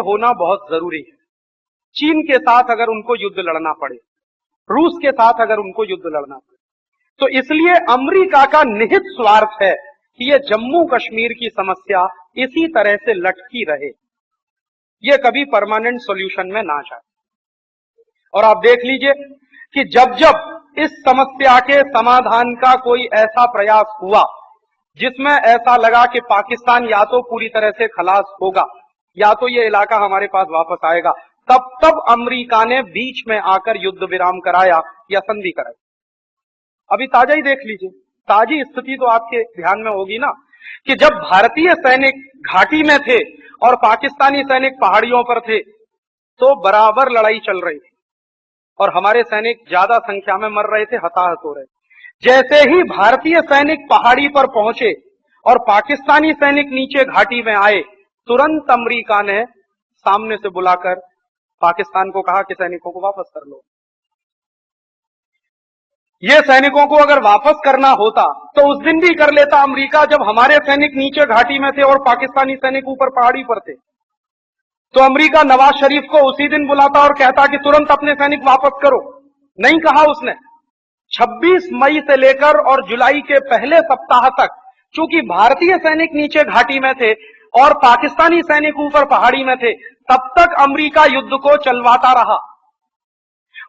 होना बहुत जरूरी है। चीन के साथ अगर उनको युद्ध लड़ना पड़े, रूस के साथ अगर उनको युद्ध लड़ना पड़े, तो इसलिए अमेरिका का निहित स्वार्थ है कि ये जम्मू कश्मीर की समस्या इसी तरह से लटकी रहे, ये कभी परमानेंट सॉल्यूशन में ना जाए। और आप देख लीजिए कि जब जब इस समस्या के समाधान का कोई ऐसा प्रयास हुआ जिसमें ऐसा लगा कि पाकिस्तान या तो पूरी तरह से खलास होगा या तो ये इलाका हमारे पास वापस आएगा, तब तब अमेरिका ने बीच में आकर युद्ध विराम कराया या संधि कराई। अभी ताजा ही देख लीजिए, ताजी स्थिति तो आपके ध्यान में होगी ना कि जब भारतीय सैनिक घाटी में थे और पाकिस्तानी सैनिक पहाड़ियों पर थे तो बराबर लड़ाई चल रही थी और हमारे सैनिक ज्यादा संख्या में मर रहे थे, हताहत हो रहे थे। जैसे ही भारतीय सैनिक पहाड़ी पर पहुंचे और पाकिस्तानी सैनिक नीचे घाटी में आए, तुरंत अमेरिका ने सामने से बुलाकर पाकिस्तान को कहा कि सैनिकों को वापस कर लो। ये सैनिकों को अगर वापस करना होता तो उस दिन भी कर लेता अमेरिका, जब हमारे सैनिक नीचे घाटी में थे और पाकिस्तानी सैनिक ऊपर पहाड़ी पर थे। तो अमेरिका नवाज शरीफ को उसी दिन बुलाता और कहता कि तुरंत अपने सैनिक वापस करो। नहीं कहा उसने। 26 मई से लेकर और जुलाई के पहले सप्ताह तक चूंकि भारतीय सैनिक नीचे घाटी में थे और पाकिस्तानी सैनिक ऊपर पहाड़ी में थे, तब तक अमेरिका युद्ध को चलवाता रहा।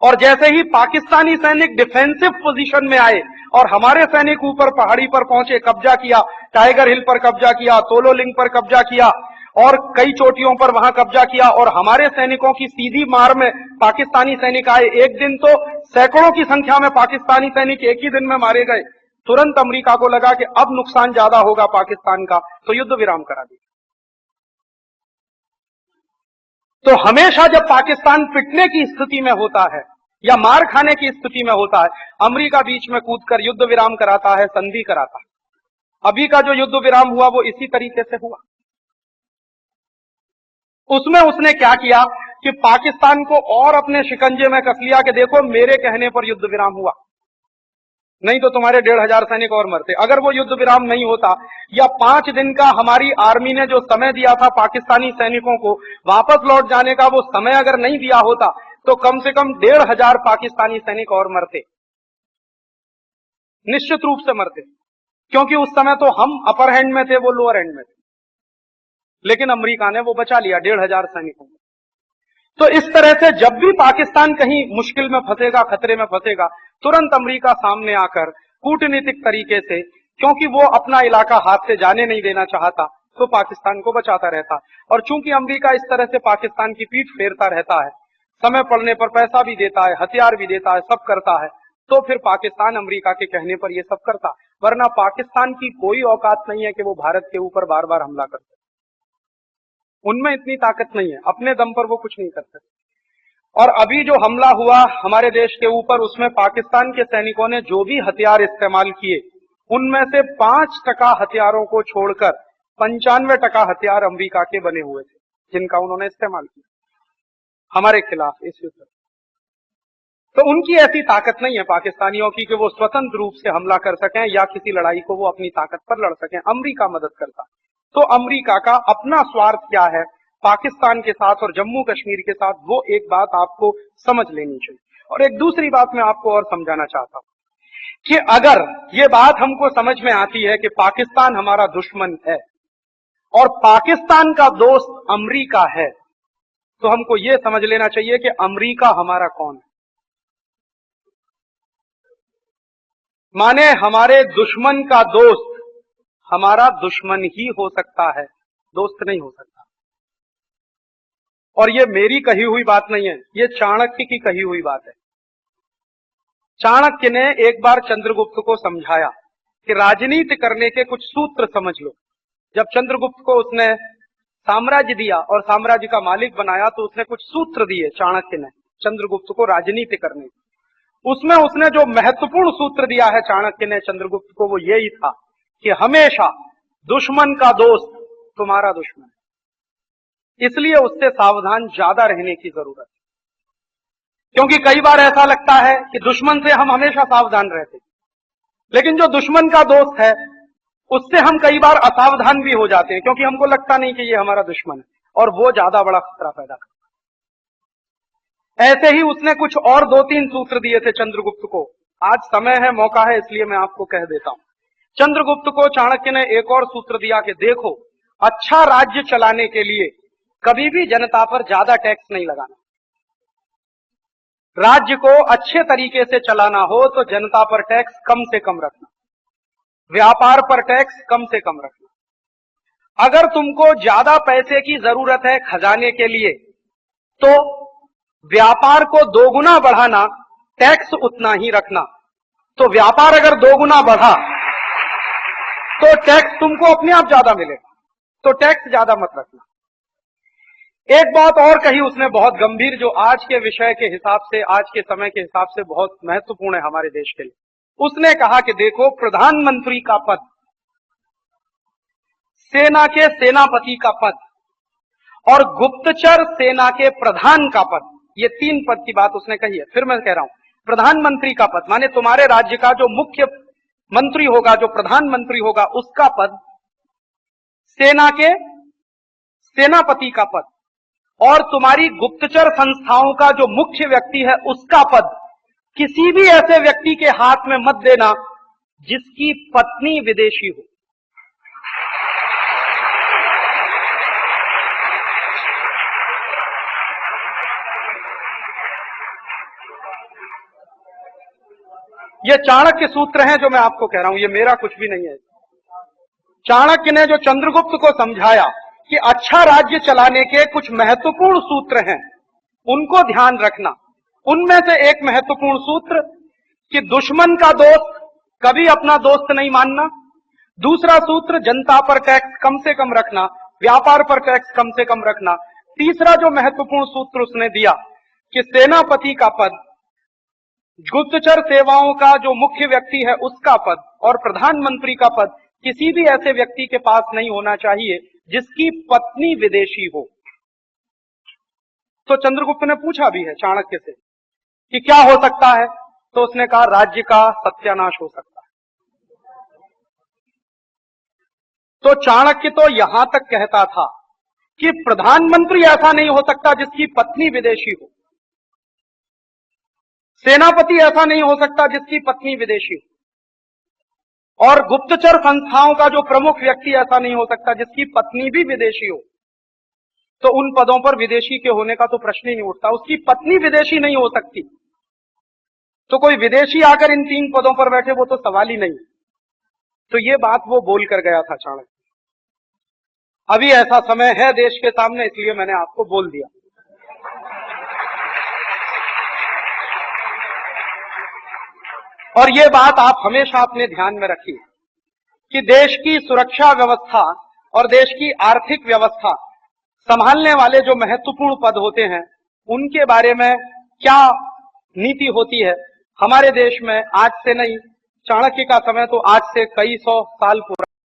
और जैसे ही पाकिस्तानी सैनिक डिफेंसिव पोजीशन में आए और हमारे सैनिक ऊपर पहाड़ी पर पहुंचे, कब्जा किया, टाइगर हिल पर कब्जा किया, तोलोलिंग पर कब्जा किया और कई चोटियों पर वहां कब्जा किया और हमारे सैनिकों की सीधी मार में पाकिस्तानी सैनिक आए। एक दिन तो सैकड़ों की संख्या में पाकिस्तानी सैनिक एक ही दिन में मारे गए। तुरंत अमेरिका को लगा कि अब नुकसान ज्यादा होगा पाकिस्तान का, तो युद्ध विराम करा दिया। तो हमेशा जब पाकिस्तान पिटने की स्थिति में होता है या मार खाने की स्थिति में होता है, अमेरिका बीच में कूदकर युद्ध विराम कराता है, संधि कराता है। अभी का जो युद्ध विराम हुआ वो इसी तरीके से हुआ। उसमें उसने क्या किया कि पाकिस्तान को और अपने शिकंजे में कस लिया कि देखो मेरे कहने पर युद्ध विराम हुआ, नहीं तो तुम्हारे 1,500 सैनिक और मरते। अगर वो युद्ध विराम नहीं होता या 5 दिन का हमारी आर्मी ने जो समय दिया था पाकिस्तानी सैनिकों को वापस लौट जाने का, वो समय अगर नहीं दिया होता तो कम से कम 1,500 पाकिस्तानी सैनिक और मरते, निश्चित रूप से मरते, क्योंकि उस समय तो हम अपर हैंड में थे, वो लोअर हैंड में थे। लेकिन अमेरिका ने वो बचा लिया 1,500 सैनिकों को। तो इस तरह से जब भी पाकिस्तान कहीं मुश्किल में फंसेगा, खतरे में फंसेगा, तुरंत अमेरिका सामने आकर कूटनीतिक तरीके से, क्योंकि वो अपना इलाका हाथ से जाने नहीं देना चाहता, तो पाकिस्तान को बचाता रहता। और चूंकि अमेरिका इस तरह से पाकिस्तान की पीठ फेरता रहता है, समय पड़ने पर पैसा भी देता है, हथियार भी देता है, सब करता है, तो फिर पाकिस्तान अमेरिका के कहने पर ये सब करता। वरना पाकिस्तान की कोई औकात नहीं है कि वो भारत के ऊपर बार बार हमला कर सके। उनमें इतनी ताकत नहीं है, अपने दम पर वो कुछ नहीं कर सकते। और अभी जो हमला हुआ हमारे देश के ऊपर, उसमें पाकिस्तान के सैनिकों ने जो भी हथियार इस्तेमाल किए, उनमें से 5% हथियारों को छोड़कर 95% हथियार अमेरिका के बने हुए थे, जिनका उन्होंने इस्तेमाल किया हमारे खिलाफ इस युद्ध। तो उनकी ऐसी ताकत नहीं है पाकिस्तानियों की कि वो स्वतंत्र रूप से हमला कर सकें या किसी लड़ाई को वो अपनी ताकत पर लड़ सकें। अमेरिका मदद करता। तो अमेरिका का अपना स्वार्थ क्या है पाकिस्तान के साथ और जम्मू कश्मीर के साथ, वो एक बात आपको समझ लेनी चाहिए। और एक दूसरी बात मैं आपको और समझाना चाहता हूं कि अगर ये बात हमको समझ में आती है कि पाकिस्तान हमारा दुश्मन है और पाकिस्तान का दोस्त अमेरिका है, तो हमको ये समझ लेना चाहिए कि अमेरिका हमारा कौन है। माने हमारे दुश्मन का दोस्त हमारा दुश्मन ही हो सकता है, दोस्त नहीं हो सकता। और ये मेरी कही हुई बात नहीं है, ये चाणक्य की कही हुई बात है। चाणक्य ने एक बार चंद्रगुप्त को समझाया कि राजनीति करने के कुछ सूत्र समझ लो। जब चंद्रगुप्त को उसने साम्राज्य दिया और साम्राज्य का मालिक बनाया, तो उसने कुछ सूत्र दिए चाणक्य ने चंद्रगुप्त को राजनीति करने। उसमें उसने जो महत्वपूर्ण सूत्र दिया है चाणक्य ने चंद्रगुप्त को, वो यही था कि हमेशा दुश्मन का दोस्त तुम्हारा दुश्मन है, इसलिए उससे सावधान ज्यादा रहने की जरूरत है। क्योंकि कई बार ऐसा लगता है कि दुश्मन से हम हमेशा सावधान रहते, लेकिन जो दुश्मन का दोस्त है उससे हम कई बार असावधान भी हो जाते हैं, क्योंकि हमको लगता नहीं कि ये हमारा दुश्मन है। और वो ज्यादा बड़ा खतरा पैदा करता। ऐसे ही उसने कुछ और 2-3 सूत्र दिए थे चंद्रगुप्त को। आज समय है, मौका है, इसलिए मैं आपको कह देता हूं। चंद्रगुप्त को चाणक्य ने एक और सूत्र दिया कि देखो, अच्छा राज्य चलाने के लिए कभी भी जनता पर ज्यादा टैक्स नहीं लगाना। राज्य को अच्छे तरीके से चलाना हो तो जनता पर टैक्स कम से कम रखना, व्यापार पर टैक्स कम से कम रखना। अगर तुमको ज्यादा पैसे की जरूरत है खजाने के लिए तो व्यापार को 2 गुना बढ़ाना, टैक्स उतना ही रखना। तो व्यापार अगर 2 गुना बढ़ा तो टैक्स तुमको अपने आप ज्यादा मिलेगा, तो टैक्स ज्यादा मत रखना। एक बात और कही उसने बहुत गंभीर, जो आज के विषय के हिसाब से, आज के समय के हिसाब से बहुत महत्वपूर्ण है हमारे देश के लिए। उसने कहा कि देखो, प्रधानमंत्री का पद, सेना के सेनापति का पद और गुप्तचर सेना के प्रधान का पद, ये 3 पद की बात उसने कही है। फिर मैं कह रहा हूं, प्रधानमंत्री का पद माने तुम्हारे राज्य का जो मुख्य मंत्री होगा, जो प्रधानमंत्री होगा, उसका पद, सेना के सेनापति का पद और तुम्हारी गुप्तचर संस्थाओं का जो मुख्य व्यक्ति है उसका पद किसी भी ऐसे व्यक्ति के हाथ में मत देना जिसकी पत्नी विदेशी हो। ये चाणक्य सूत्र हैं जो मैं आपको कह रहा हूं, ये मेरा कुछ भी नहीं है। चाणक्य ने जो चंद्रगुप्त को समझाया कि अच्छा राज्य चलाने के कुछ महत्वपूर्ण सूत्र हैं, उनको ध्यान रखना। उनमें से एक महत्वपूर्ण सूत्र कि दुश्मन का दोस्त कभी अपना दोस्त नहीं मानना। दूसरा सूत्र, जनता पर टैक्स कम से कम रखना, व्यापार पर टैक्स कम से कम रखना। तीसरा जो महत्वपूर्ण सूत्र उसने दिया कि सेनापति का पद, गुप्तचर सेवाओं का जो मुख्य व्यक्ति है उसका पद और प्रधानमंत्री का पद किसी भी ऐसे व्यक्ति के पास नहीं होना चाहिए जिसकी पत्नी विदेशी हो। तो चंद्रगुप्त ने पूछा भी है चाणक्य से कि क्या हो सकता है, तो उसने कहा राज्य का सत्यानाश हो सकता है। तो चाणक्य तो यहां तक कहता था कि प्रधानमंत्री ऐसा नहीं हो सकता जिसकी पत्नी विदेशी हो, सेनापति ऐसा नहीं हो सकता जिसकी पत्नी विदेशी हो, और गुप्तचर संस्थाओं का जो प्रमुख व्यक्ति ऐसा नहीं हो सकता जिसकी पत्नी भी विदेशी हो। तो उन पदों पर विदेशी के होने का तो प्रश्न ही नहीं उठता, उसकी पत्नी विदेशी नहीं हो सकती, तो कोई विदेशी आकर इन 3 पदों पर बैठे वो तो सवाल ही नहीं। तो ये बात वो बोल कर गया था चाणक्य। अभी ऐसा समय है देश के सामने, इसलिए मैंने आपको बोल दिया। और ये बात आप हमेशा अपने ध्यान में रखिए कि देश की सुरक्षा व्यवस्था और देश की आर्थिक व्यवस्था संभालने वाले जो महत्वपूर्ण पद होते हैं उनके बारे में क्या नीति होती है हमारे देश में। आज से नहीं, चाणक्य का समय तो आज से कई 100 साल पुराना।